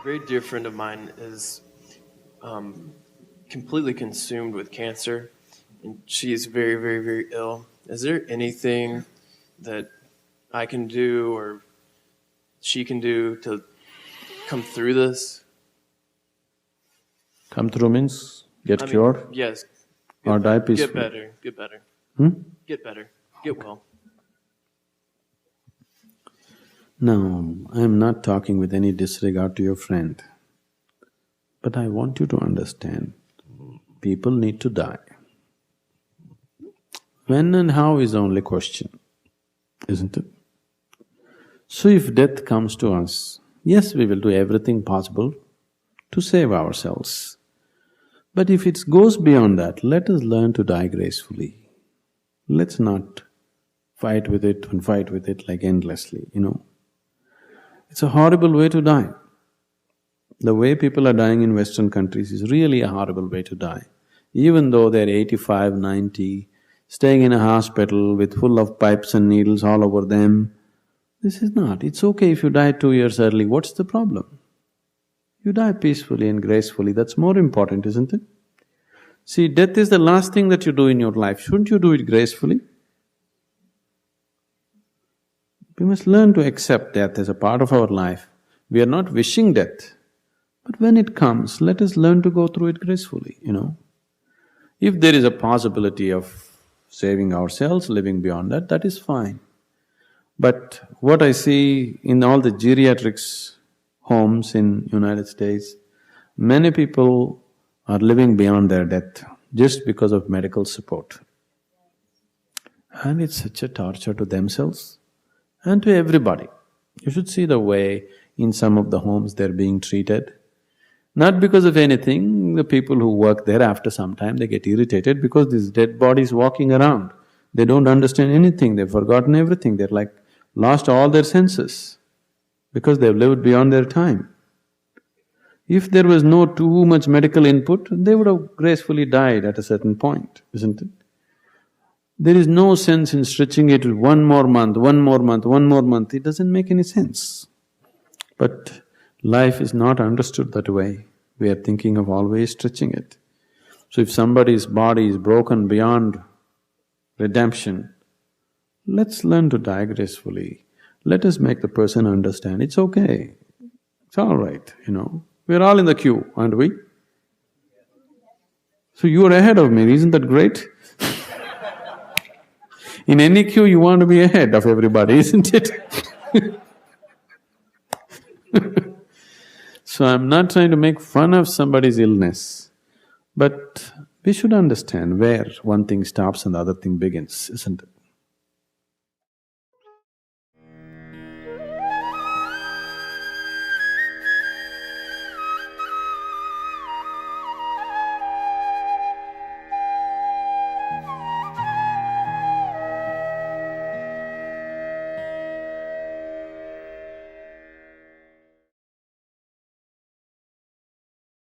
very dear friend of mine is completely consumed with cancer, and she's very, very, very ill. Is there anything that I can do or she can do to come through this? Come through means get cured? Yes. Or die peacefully? Get better. Get better. Get better. Get well. No, I am not talking with any disregard to your friend. But I want you to understand, people need to die. When and how is the only question, isn't it? So if death comes to us, yes, we will do everything possible to save ourselves. But if it goes beyond that, let us learn to die gracefully. Let's not fight with it and fight with it like endlessly, It's a horrible way to die. The way people are dying in Western countries is really a horrible way to die. Even though they're 85, 90, staying in a hospital with full of pipes and needles all over them, this is not. It's okay if you die 2 years early, what's the problem? You die peacefully and gracefully, that's more important, isn't it? See, death is the last thing that you do in your life, shouldn't you do it gracefully? We must learn to accept death as a part of our life. We are not wishing death, but when it comes, let us learn to go through it gracefully, If there is a possibility of saving ourselves, living beyond that, that is fine. But what I see in all the geriatrics homes in United States, many people are living beyond their death just because of medical support. And it's such a torture to themselves and to everybody. You should see the way in some of the homes they're being treated. Not because of anything, the people who work there after some time they get irritated because these dead bodies walking around. They don't understand anything, they've forgotten everything, they're like lost all their senses because they've lived beyond their time. If there was no too much medical input, they would have gracefully died at a certain point, isn't it? There is no sense in stretching it one more month, one more month, one more month, it doesn't make any sense. But life is not understood that way, we are thinking of always stretching it. So if somebody's body is broken beyond redemption, let's learn to die gracefully. Let us make the person understand, it's okay, it's all right, We're all in the queue, aren't we? So you are ahead of me, isn't that great? In any queue you want to be ahead of everybody, isn't it? So I'm not trying to make fun of somebody's illness, but we should understand where one thing stops and the other thing begins, isn't it?